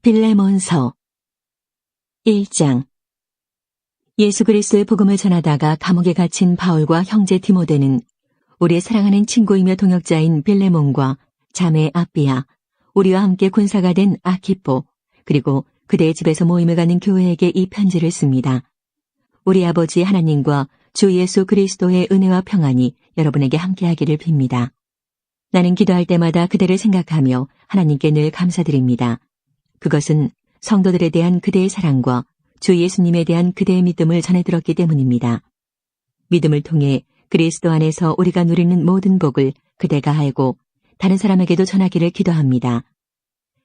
빌레몬서 1장. 예수 그리스도의 복음을 전하다가 감옥에 갇힌 바울과 형제 디모데는 우리의 사랑하는 친구이며 동역자인 빌레몬과 자매 아비아, 우리와 함께 군사가 된 아키포, 그리고 그대의 집에서 모임을 가는 교회에게 이 편지를 씁니다. 우리 아버지 하나님과 주 예수 그리스도의 은혜와 평안이 여러분에게 함께하기를 빕니다. 나는 기도할 때마다 그대를 생각하며 하나님께 늘 감사드립니다. 그것은 성도들에 대한 그대의 사랑과 주 예수님에 대한 그대의 믿음을 전해 들었기 때문입니다. 믿음을 통해 그리스도 안에서 우리가 누리는 모든 복을 그대가 알고 다른 사람에게도 전하기를 기도합니다.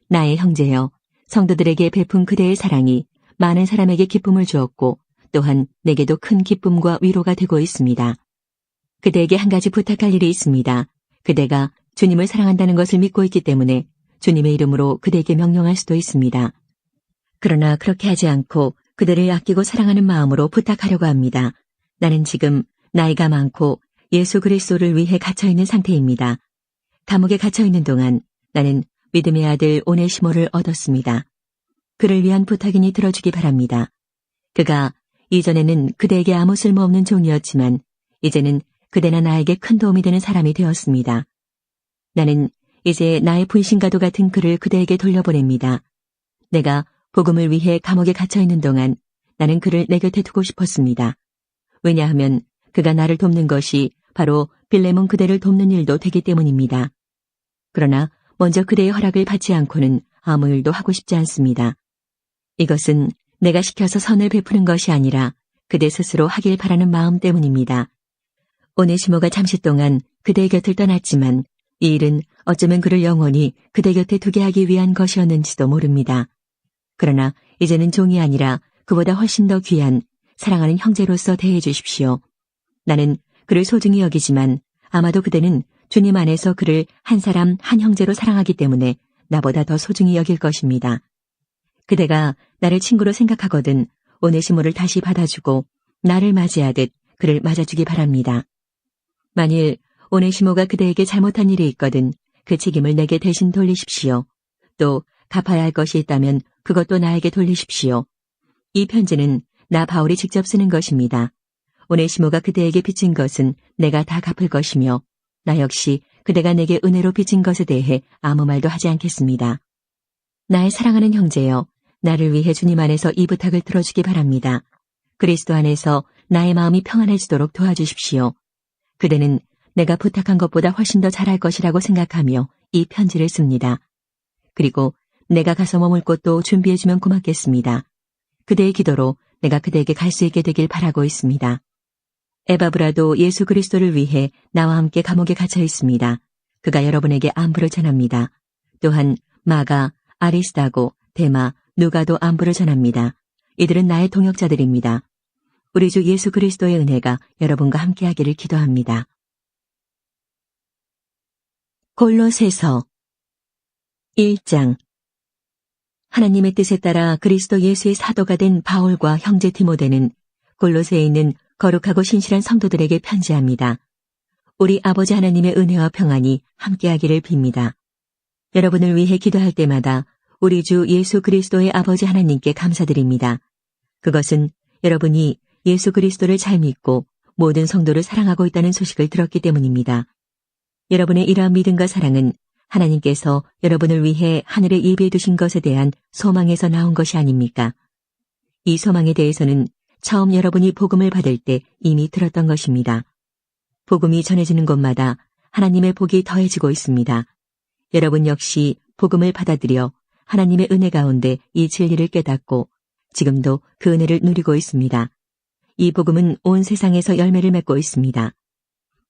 나의 형제여, 성도들에게 베푼 그대의 사랑이 많은 사람에게 기쁨을 주었고 또한 내게도 큰 기쁨과 위로가 되고 있습니다. 그대에게 한 가지 부탁할 일이 있습니다. 그대가 주님을 사랑한다는 것을 믿고 있기 때문에 주님의 이름으로 그대에게 명령할 수도 있습니다. 그러나 그렇게 하지 않고 그대를 아끼고 사랑하는 마음으로 부탁하려고 합니다. 나는 지금 나이가 많고 예수 그리스도를 위해 갇혀있는 상태입니다. 감옥에 갇혀있는 동안 나는 믿음의 아들 오네시모를 얻었습니다. 그를 위한 부탁이니 들어주기 바랍니다. 그가 이전에는 그대에게 아무 쓸모없는 종이었지만 이제는 그대나 나에게 큰 도움이 되는 사람이 되었습니다. 나는 이제 나의 분신과도 같은 그를 그대에게 돌려보냅니다. 내가 복음을 위해 감옥에 갇혀있는 동안 나는 그를 내 곁에 두고 싶었습니다. 왜냐하면 그가 나를 돕는 것이 바로 빌레몬 그대를 돕는 일도 되기 때문입니다. 그러나 먼저 그대의 허락을 받지 않고는 아무 일도 하고 싶지 않습니다. 이것은 내가 시켜서 선을 베푸는 것이 아니라 그대 스스로 하길 바라는 마음 때문입니다. 오네시모가 잠시 동안 그대의 곁을 떠났지만 이 일은 어쩌면 그를 영원히 그대 곁에 두게 하기 위한 것이었는지도 모릅니다. 그러나 이제는 종이 아니라 그보다 훨씬 더 귀한 사랑하는 형제로서 대해 주십시오. 나는 그를 소중히 여기지만 아마도 그대는 주님 안에서 그를 한 사람 한 형제로 사랑하기 때문에 나보다 더 소중히 여길 것입니다. 그대가 나를 친구로 생각하거든 오네시모를 다시 받아주고 나를 맞이하듯 그를 맞아주기 바랍니다. 만일 오네시모가 그대에게 잘못한 일이 있거든 그 책임을 내게 대신 돌리십시오. 또 갚아야 할 것이 있다면 그것도 나에게 돌리십시오. 이 편지는 나 바울이 직접 쓰는 것입니다. 오네시모가 그대에게 빚진 것은 내가 다 갚을 것이며 나 역시 그대가 내게 은혜로 빚진 것에 대해 아무 말도 하지 않겠습니다. 나의 사랑하는 형제여, 나를 위해 주님 안에서 이 부탁을 들어주기 바랍니다. 그리스도 안에서 나의 마음이 평안해지도록 도와주십시오. 그대는 내가 부탁한 것보다 훨씬 더 잘할 것이라고 생각하며 이 편지를 씁니다. 그리고 내가 가서 머물 곳도 준비해주면 고맙겠습니다. 그대의 기도로 내가 그대에게 갈 수 있게 되길 바라고 있습니다. 에바브라도 예수 그리스도를 위해 나와 함께 감옥에 갇혀 있습니다. 그가 여러분에게 안부를 전합니다. 또한 마가, 아리스다고, 데마, 누가도 안부를 전합니다. 이들은 나의 동역자들입니다. 우리 주 예수 그리스도의 은혜가 여러분과 함께하기를 기도합니다. 골로새서 1장. 하나님의 뜻에 따라 그리스도 예수의 사도가 된 바울과 형제 디모데는 골로새에 있는 거룩하고 신실한 성도들에게 편지합니다. 우리 아버지 하나님의 은혜와 평안이 함께하기를 빕니다. 여러분을 위해 기도할 때마다 우리 주 예수 그리스도의 아버지 하나님께 감사드립니다. 그것은 여러분이 예수 그리스도를 잘 믿고 모든 성도를 사랑하고 있다는 소식을 들었기 때문입니다. 여러분의 이러한 믿음과 사랑은 하나님께서 여러분을 위해 하늘에 예비해 두신 것에 대한 소망에서 나온 것이 아닙니까? 이 소망에 대해서는 처음 여러분이 복음을 받을 때 이미 들었던 것입니다. 복음이 전해지는 곳마다 하나님의 복이 더해지고 있습니다. 여러분 역시 복음을 받아들여 하나님의 은혜 가운데 이 진리를 깨닫고 지금도 그 은혜를 누리고 있습니다. 이 복음은 온 세상에서 열매를 맺고 있습니다.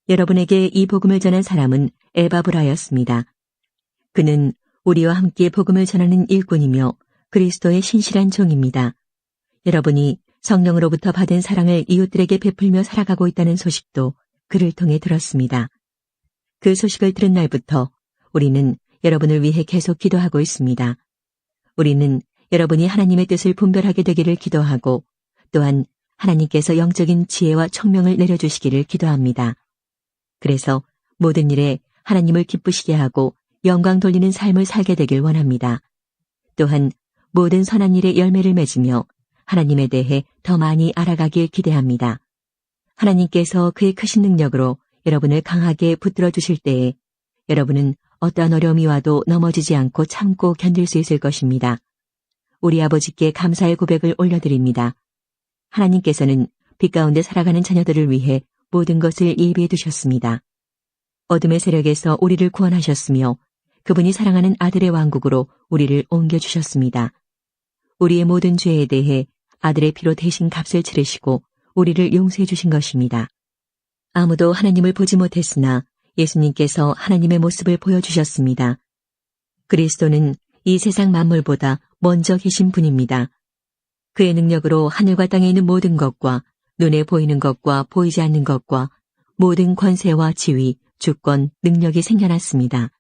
여러분에게 이 복음을 전한 사람은 에바브라였습니다. 그는 우리와 함께 복음을 전하는 일꾼이며 그리스도의 신실한 종입니다. 여러분이 성령으로부터 받은 사랑을 이웃들에게 베풀며 살아가고 있다는 소식도 그를 통해 들었습니다. 그 소식을 들은 날부터 우리는 여러분을 위해 계속 기도하고 있습니다. 우리는 여러분이 하나님의 뜻을 분별하게 되기를 기도하고 또한 하나님께서 영적인 지혜와 총명을 내려주시기를 기도합니다. 그래서 모든 일에 하나님을 기쁘시게 하고 영광 돌리는 삶을 살게 되길 원합니다. 또한 모든 선한 일에 열매를 맺으며 하나님에 대해 더 많이 알아가길 기대합니다. 하나님께서 그의 크신 능력으로 여러분을 강하게 붙들어 주실 때에 여러분은 어떠한 어려움이 와도 넘어지지 않고 참고 견딜 수 있을 것입니다. 우리 아버지께 감사의 고백을 올려드립니다. 하나님께서는 빛 가운데 살아가는 자녀들을 위해 모든 것을 예비해 두셨습니다. 어둠의 세력에서 우리를 구원하셨으며 그분이 사랑하는 아들의 왕국으로 우리를 옮겨주셨습니다. 우리의 모든 죄에 대해 아들의 피로 대신 값을 치르시고 우리를 용서해 주신 것입니다. 아무도 하나님을 보지 못했으나 예수님께서 하나님의 모습을 보여주셨습니다. 그리스도는 이 세상 만물보다 먼저 계신 분입니다. 그의 능력으로 하늘과 땅에 있는 모든 것과 눈에 보이는 것과 보이지 않는 것과 모든 권세와 지위, 주권, 능력이 생겨났습니다.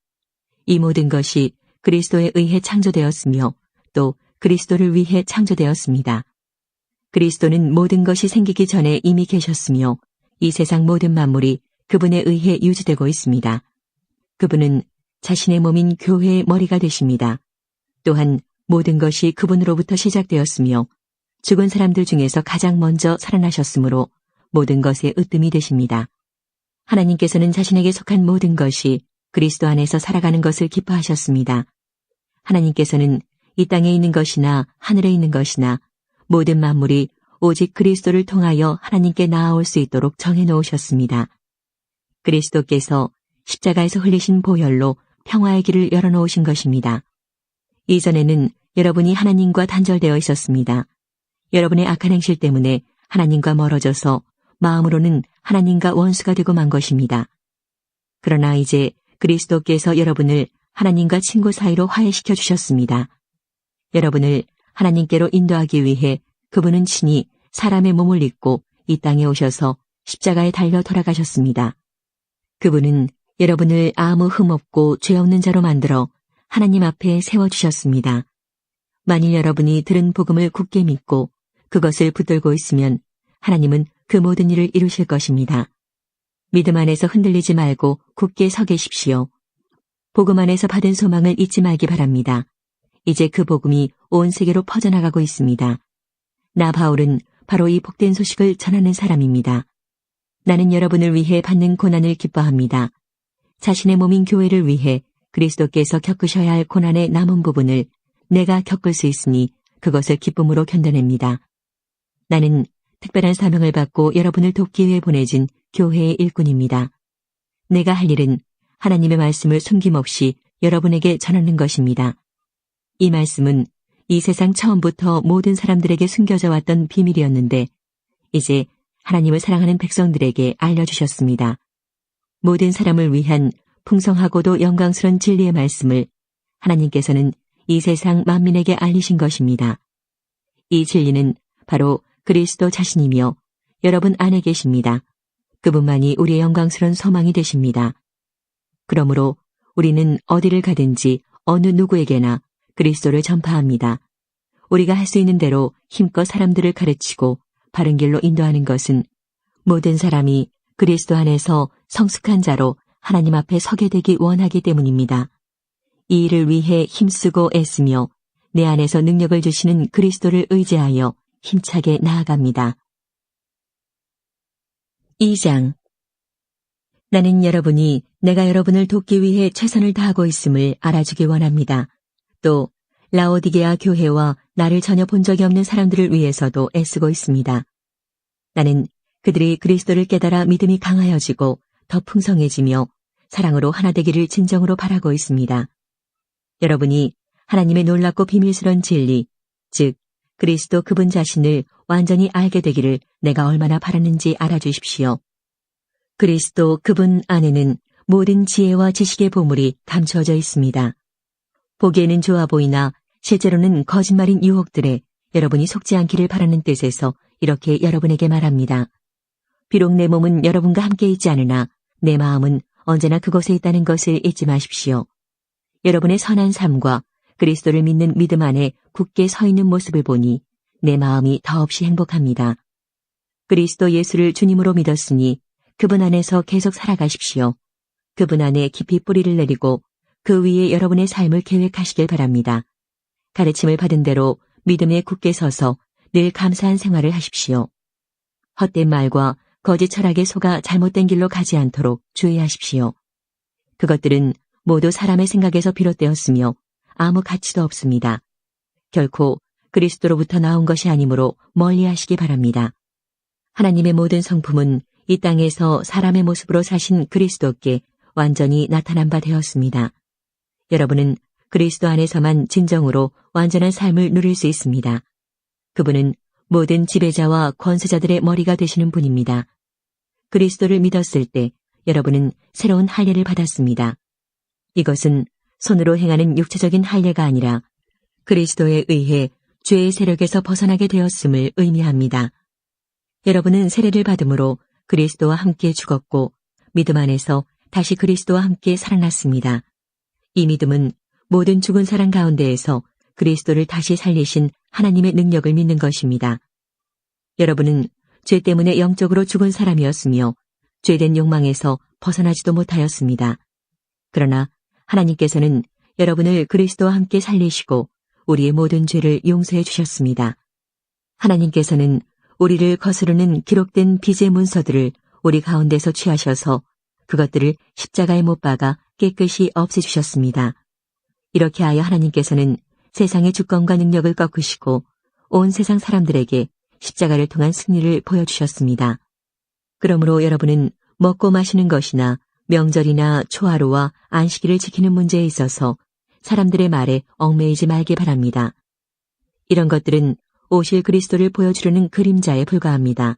이 모든 것이 그리스도에 의해 창조되었으며 또 그리스도를 위해 창조되었습니다. 그리스도는 모든 것이 생기기 전에 이미 계셨으며 이 세상 모든 만물이 그분에 의해 유지되고 있습니다. 그분은 자신의 몸인 교회의 머리가 되십니다. 또한 모든 것이 그분으로부터 시작되었으며 죽은 사람들 중에서 가장 먼저 살아나셨으므로 모든 것의 으뜸이 되십니다. 하나님께서는 자신에게 속한 모든 것이 그리스도 안에서 살아가는 것을 기뻐하셨습니다. 하나님께서는 이 땅에 있는 것이나 하늘에 있는 것이나 모든 만물이 오직 그리스도를 통하여 하나님께 나아올 수 있도록 정해놓으셨습니다. 그리스도께서 십자가에서 흘리신 보혈로 평화의 길을 열어놓으신 것입니다. 이전에는 여러분이 하나님과 단절되어 있었습니다. 여러분의 악한 행실 때문에 하나님과 멀어져서 마음으로는 하나님과 원수가 되고 만 것입니다. 그러나 이제 그리스도께서 여러분을 하나님과 친구 사이로 화해시켜 주셨습니다. 여러분을 하나님께로 인도하기 위해 그분은 친히 사람의 몸을 입고 이 땅에 오셔서 십자가에 달려 돌아가셨습니다. 그분은 여러분을 아무 흠없고 죄 없는 자로 만들어 하나님 앞에 세워주셨습니다. 만일 여러분이 들은 복음을 굳게 믿고 그것을 붙들고 있으면 하나님은 그 모든 일을 이루실 것입니다. 믿음 안에서 흔들리지 말고 굳게 서 계십시오. 복음 안에서 받은 소망을 잊지 말기 바랍니다. 이제 그 복음이 온 세계로 퍼져나가고 있습니다. 나 바울은 바로 이 복된 소식을 전하는 사람입니다. 나는 여러분을 위해 받는 고난을 기뻐합니다. 자신의 몸인 교회를 위해 그리스도께서 겪으셔야 할 고난의 남은 부분을 내가 겪을 수 있으니 그것을 기쁨으로 견뎌냅니다. 나는 특별한 사명을 받고 여러분을 돕기 위해 보내진 교회의 일꾼입니다. 내가 할 일은 하나님의 말씀을 숨김없이 여러분에게 전하는 것입니다. 이 말씀은 이 세상 처음부터 모든 사람들에게 숨겨져 왔던 비밀이었는데 이제 하나님을 사랑하는 백성들에게 알려주셨습니다. 모든 사람을 위한 풍성하고도 영광스러운 진리의 말씀을 하나님께서는 이 세상 만민에게 알리신 것입니다. 이 진리는 바로 그리스도 자신이며 여러분 안에 계십니다. 그분만이 우리의 영광스러운 소망이 되십니다. 그러므로 우리는 어디를 가든지 어느 누구에게나 그리스도를 전파합니다. 우리가 할 수 있는 대로 힘껏 사람들을 가르치고 바른 길로 인도하는 것은 모든 사람이 그리스도 안에서 성숙한 자로 하나님 앞에 서게 되기 원하기 때문입니다. 이 일을 위해 힘쓰고 애쓰며 내 안에서 능력을 주시는 그리스도를 의지하여 힘차게 나아갑니다. 2장. 나는 여러분이 내가 여러분을 돕기 위해 최선을 다하고 있음을 알아주기 원합니다. 또 라오디게아 교회와 나를 전혀 본 적이 없는 사람들을 위해서도 애쓰고 있습니다. 나는 그들이 그리스도를 깨달아 믿음이 강하여지고 더 풍성해지며 사랑으로 하나 되기를 진정으로 바라고 있습니다. 여러분이 하나님의 놀랍고 비밀스러운 진리, 즉 그리스도 그분 자신을 완전히 알게 되기를 내가 얼마나 바라는지 알아주십시오. 그리스도 그분 안에는 모든 지혜와 지식의 보물이 감추어져 있습니다. 보기에는 좋아 보이나 실제로는 거짓말인 유혹들에 여러분이 속지 않기를 바라는 뜻에서 이렇게 여러분에게 말합니다. 비록 내 몸은 여러분과 함께 있지 않으나 내 마음은 언제나 그곳에 있다는 것을 잊지 마십시오. 여러분의 선한 삶과 그리스도를 믿는 믿음 안에 굳게 서 있는 모습을 보니 내 마음이 더없이 행복합니다. 그리스도 예수를 주님으로 믿었으니 그분 안에서 계속 살아가십시오. 그분 안에 깊이 뿌리를 내리고 그 위에 여러분의 삶을 계획하시길 바랍니다. 가르침을 받은 대로 믿음에 굳게 서서 늘 감사한 생활을 하십시오. 헛된 말과 거짓 철학에 속아 잘못된 길로 가지 않도록 주의하십시오. 그것들은 모두 사람의 생각에서 비롯되었으며 아무 가치도 없습니다. 결코 그리스도로부터 나온 것이 아니므로 멀리하시기 바랍니다. 하나님의 모든 성품은 이 땅에서 사람의 모습으로 사신 그리스도께 완전히 나타난 바 되었습니다. 여러분은 그리스도 안에서만 진정으로 완전한 삶을 누릴 수 있습니다. 그분은 모든 지배자와 권세자들의 머리가 되시는 분입니다. 그리스도를 믿었을 때 여러분은 새로운 할례를 받았습니다. 이것은 손으로 행하는 육체적인 할례가 아니라 그리스도에 의해 죄의 세력에서 벗어나게 되었음을 의미합니다. 여러분은 세례를 받음으로 그리스도와 함께 죽었고 믿음 안에서 다시 그리스도와 함께 살아났습니다. 이 믿음은 모든 죽은 사람 가운데에서 그리스도를 다시 살리신 하나님의 능력을 믿는 것입니다. 여러분은 죄 때문에 영적으로 죽은 사람이었으며 죄된 욕망에서 벗어나지도 못하였습니다. 그러나 하나님께서는 여러분을 그리스도와 함께 살리시고 우리의 모든 죄를 용서해 주셨습니다. 하나님께서는 우리를 거스르는 기록된 빚의 문서들을 우리 가운데서 취하셔서 그것들을 십자가에 못 박아 깨끗이 없애주셨습니다. 이렇게 하여 하나님께서는 세상의 주권과 능력을 꺾으시고 온 세상 사람들에게 십자가를 통한 승리를 보여주셨습니다. 그러므로 여러분은 먹고 마시는 것이나 명절이나 초하루와 안식일을 지키는 문제에 있어서 사람들의 말에 얽매이지 말기 바랍니다. 이런 것들은 오실 그리스도를 보여주려는 그림자에 불과합니다.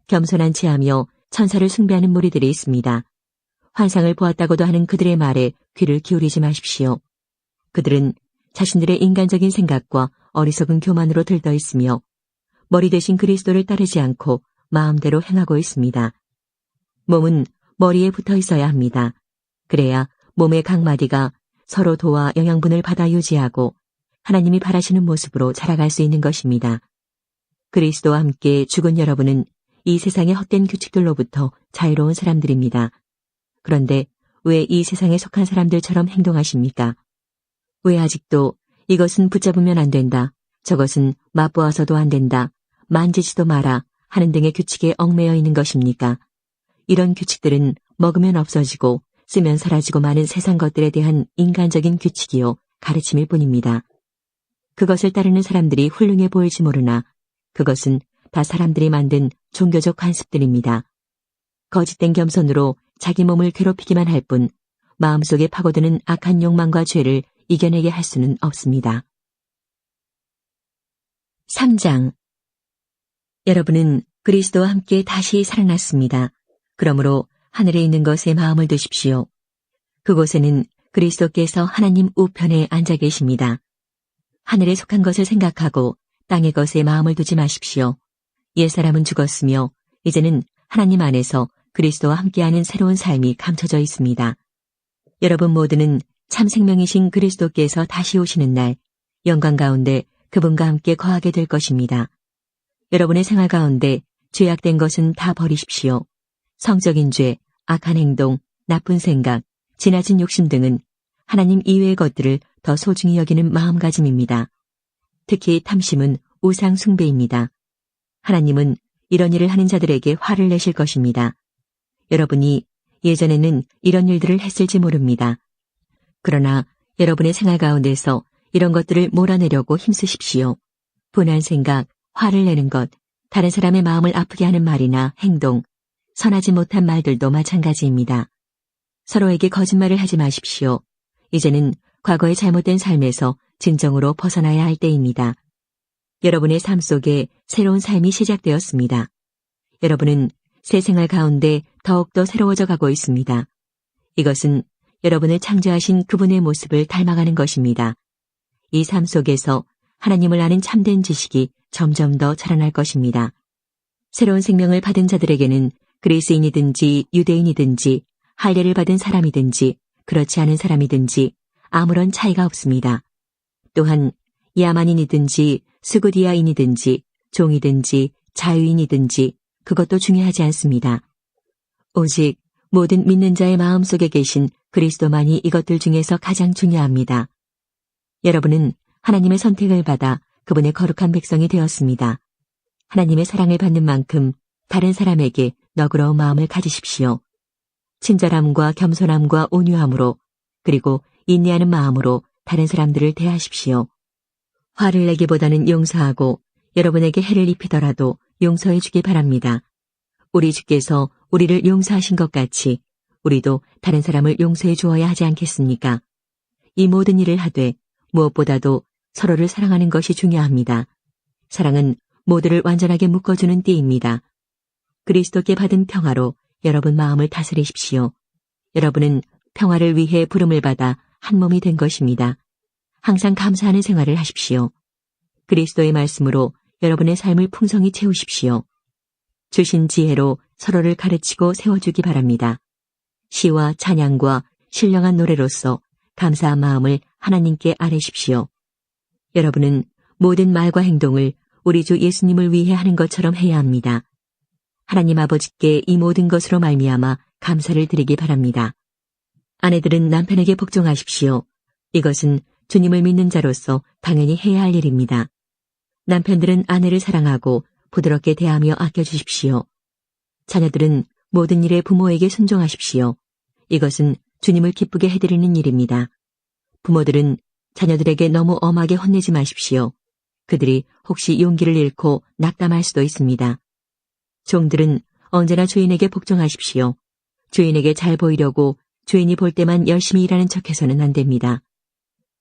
겸손한 체하며 천사를 숭배하는 무리들이 있습니다. 환상을 보았다고도 하는 그들의 말에 귀를 기울이지 마십시오. 그들은 자신들의 인간적인 생각과 어리석은 교만으로 들떠 있으며 머리 대신 그리스도를 따르지 않고 마음대로 행하고 있습니다. 몸은 머리에 붙어 있어야 합니다. 그래야 몸의 각 마디가 서로 도와 영양분을 받아 유지하고 하나님이 바라시는 모습으로 자라갈 수 있는 것입니다. 그리스도와 함께 죽은 여러분은 이 세상의 헛된 규칙들로부터 자유로운 사람들입니다. 그런데 왜 이 세상에 속한 사람들처럼 행동하십니까? 왜 아직도 이것은 붙잡으면 안 된다, 저것은 맛보아서도 안 된다, 만지지도 마라 하는 등의 규칙에 얽매여 있는 것입니까? 이런 규칙들은 먹으면 없어지고 쓰면 사라지고 마는 세상 것들에 대한 인간적인 규칙이요 가르침일 뿐입니다. 그것을 따르는 사람들이 훌륭해 보일지 모르나 그것은 다 사람들이 만든 종교적 관습들입니다. 거짓된 겸손으로 자기 몸을 괴롭히기만 할 뿐 마음속에 파고드는 악한 욕망과 죄를 이겨내게 할 수는 없습니다. 3장. 여러분은 그리스도와 함께 다시 살아났습니다. 그러므로 하늘에 있는 것에 마음을 두십시오. 그곳에는 그리스도께서 하나님 우편에 앉아 계십니다. 하늘에 속한 것을 생각하고 땅의 것에 마음을 두지 마십시오. 옛사람은 죽었으며 이제는 하나님 안에서 그리스도와 함께하는 새로운 삶이 감춰져 있습니다. 여러분 모두는 참 생명이신 그리스도께서 다시 오시는 날 영광 가운데 그분과 함께 거하게 될 것입니다. 여러분의 생활 가운데 죄악된 것은 다 버리십시오. 성적인 죄, 악한 행동, 나쁜 생각, 지나친 욕심 등은 하나님 이외의 것들을 더 소중히 여기는 마음가짐입니다. 특히 탐심은 우상 숭배입니다. 하나님은 이런 일을 하는 자들에게 화를 내실 것입니다. 여러분이 예전에는 이런 일들을 했을지 모릅니다. 그러나 여러분의 생활 가운데서 이런 것들을 몰아내려고 힘쓰십시오. 분한 생각, 화를 내는 것, 다른 사람의 마음을 아프게 하는 말이나 행동, 선하지 못한 말들도 마찬가지입니다. 서로에게 거짓말을 하지 마십시오. 이제는 과거의 잘못된 삶에서 진정으로 벗어나야 할 때입니다. 여러분의 삶 속에 새로운 삶이 시작되었습니다. 여러분은 새 생활 가운데 더욱더 새로워져 가고 있습니다. 이것은 여러분을 창조하신 그분의 모습을 닮아가는 것입니다. 이 삶 속에서 하나님을 아는 참된 지식이 점점 더 자라날 것입니다. 새로운 생명을 받은 자들에게는 그리스인이든지 유대인이든지 할례를 받은 사람이든지 그렇지 않은 사람이든지 아무런 차이가 없습니다. 또한 야만인이든지 스구디아인이든지 종이든지 자유인이든지 그것도 중요하지 않습니다. 오직 모든 믿는 자의 마음속에 계신 그리스도만이 이것들 중에서 가장 중요합니다. 여러분은 하나님의 선택을 받아 그분의 거룩한 백성이 되었습니다. 하나님의 사랑을 받는 만큼 다른 사람에게 너그러운 마음을 가지십시오. 친절함과 겸손함과 온유함으로 그리고 인내하는 마음으로 다른 사람들을 대하십시오. 화를 내기보다는 용서하고 여러분에게 해를 입히더라도 용서해 주기 바랍니다. 우리 주께서 우리를 용서하신 것 같이 우리도 다른 사람을 용서해 주어야 하지 않겠습니까? 이 모든 일을 하되 무엇보다도 서로를 사랑하는 것이 중요합니다. 사랑은 모두를 완전하게 묶어주는 띠입니다. 그리스도께 받은 평화로 여러분 마음을 다스리십시오. 여러분은 평화를 위해 부름을 받아 한 몸이 된 것입니다. 항상 감사하는 생활을 하십시오. 그리스도의 말씀으로 여러분의 삶을 풍성히 채우십시오. 주신 지혜로 서로를 가르치고 세워주기 바랍니다. 시와 찬양과 신령한 노래로서 감사한 마음을 하나님께 아뢰십시오. 여러분은 모든 말과 행동을 우리 주 예수님을 위해 하는 것처럼 해야 합니다. 하나님 아버지께 이 모든 것으로 말미암아 감사를 드리기 바랍니다. 아내들은 남편에게 복종하십시오. 이것은 주님을 믿는 자로서 당연히 해야 할 일입니다. 남편들은 아내를 사랑하고 부드럽게 대하며 아껴주십시오. 자녀들은 모든 일에 부모에게 순종하십시오. 이것은 주님을 기쁘게 해드리는 일입니다. 부모들은 자녀들에게 너무 엄하게 혼내지 마십시오. 그들이 혹시 용기를 잃고 낙담할 수도 있습니다. 종들은 언제나 주인에게 복종하십시오. 주인에게 잘 보이려고 주인이 볼 때만 열심히 일하는 척해서는 안 됩니다.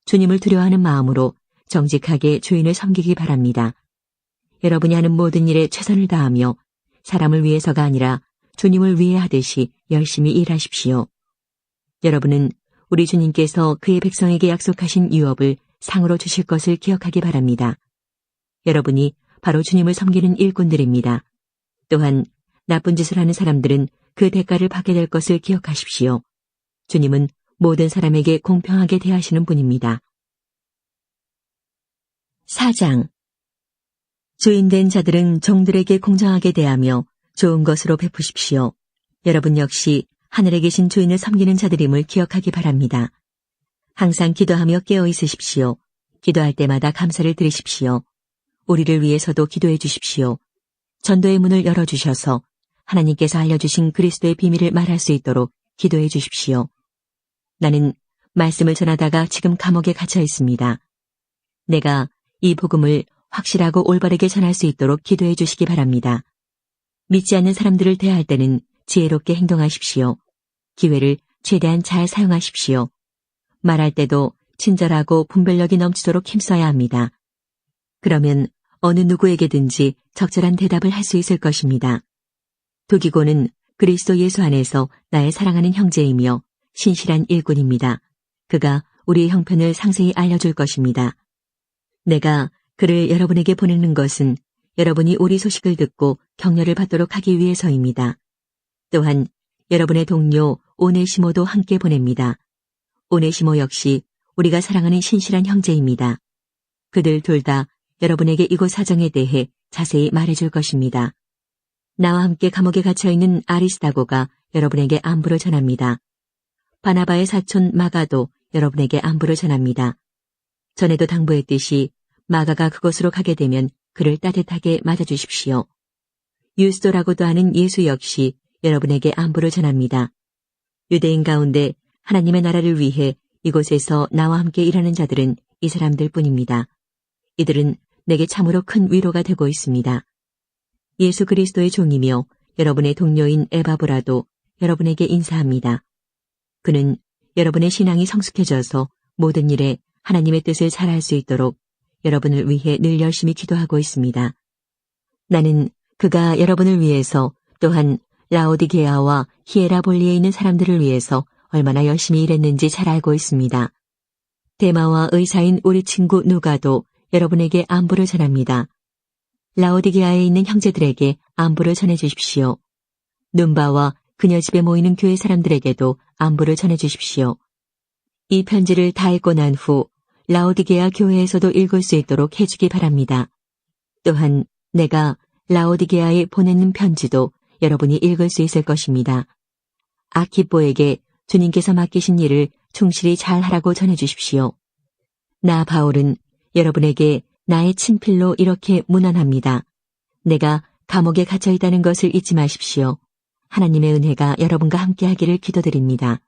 주님을 두려워하는 마음으로 정직하게 주인을 섬기기 바랍니다. 여러분이 하는 모든 일에 최선을 다하며 사람을 위해서가 아니라 주님을 위해 하듯이 열심히 일하십시오. 여러분은 우리 주님께서 그의 백성에게 약속하신 유업을 상으로 주실 것을 기억하기 바랍니다. 여러분이 바로 주님을 섬기는 일꾼들입니다. 또한 나쁜 짓을 하는 사람들은 그 대가를 받게 될 것을 기억하십시오. 주님은 모든 사람에게 공평하게 대하시는 분입니다. 4장 주인된 자들은 종들에게 공정하게 대하며 좋은 것으로 베푸십시오. 여러분 역시 하늘에 계신 주인을 섬기는 자들임을 기억하기 바랍니다. 항상 기도하며 깨어 있으십시오. 기도할 때마다 감사를 드리십시오. 우리를 위해서도 기도해 주십시오. 전도의 문을 열어주셔서 하나님께서 알려주신 그리스도의 비밀을 말할 수 있도록 기도해 주십시오. 나는 말씀을 전하다가 지금 감옥에 갇혀 있습니다. 내가 이 복음을 확실하고 올바르게 전할 수 있도록 기도해 주시기 바랍니다. 믿지 않는 사람들을 대할 때는 지혜롭게 행동하십시오. 기회를 최대한 잘 사용하십시오. 말할 때도 친절하고 분별력이 넘치도록 힘써야 합니다. 그러면 어느 누구에게든지 적절한 대답을 할 수 있을 것입니다. 두기고는 그리스도 예수 안에서 나의 사랑하는 형제이며 신실한 일꾼입니다. 그가 우리의 형편을 상세히 알려줄 것입니다. 내가 그를 여러분에게 보내는 것은 여러분이 우리 소식을 듣고 격려를 받도록 하기 위해서입니다. 또한 여러분의 동료 오네시모도 함께 보냅니다. 오네시모 역시 우리가 사랑하는 신실한 형제입니다. 그들 둘 다 여러분에게 이곳 사정에 대해 자세히 말해줄 것입니다. 나와 함께 감옥에 갇혀있는 아리스다고가 여러분에게 안부를 전합니다. 바나바의 사촌 마가도 여러분에게 안부를 전합니다. 전에도 당부했듯이 마가가 그곳으로 가게 되면 그를 따뜻하게 맞아주십시오. 유스도라고도 하는 예수 역시 여러분에게 안부를 전합니다. 유대인 가운데 하나님의 나라를 위해 이곳에서 나와 함께 일하는 자들은 이 사람들 뿐입니다. 이들은 내게 참으로 큰 위로가 되고 있습니다. 예수 그리스도의 종이며 여러분의 동료인 에바브라도 여러분에게 인사합니다. 그는 여러분의 신앙이 성숙해져서 모든 일에 하나님의 뜻을 잘할 수 있도록 여러분을 위해 늘 열심히 기도하고 있습니다. 나는 그가 여러분을 위해서 또한 라오디게아와 히에라볼리에 있는 사람들을 위해서 얼마나 열심히 일했는지 잘 알고 있습니다. 데마와 의사인 우리 친구 누가도 여러분에게 안부를 전합니다. 라오디게아에 있는 형제들에게 안부를 전해주십시오. 눈바와 그녀 집에 모이는 교회 사람들에게도 안부를 전해주십시오. 이 편지를 다 읽고 난 후 라오디게아 교회에서도 읽을 수 있도록 해주기 바랍니다. 또한 내가 라오디게아에 보내는 편지도 여러분이 읽을 수 있을 것입니다. 아키뽀에게 주님께서 맡기신 일을 충실히 잘 하라고 전해주십시오. 나 바울은 여러분에게 나의 친필로 이렇게 문안합니다. 내가 감옥에 갇혀 있다는 것을 잊지 마십시오. 하나님의 은혜가 여러분과 함께하기를 기도드립니다.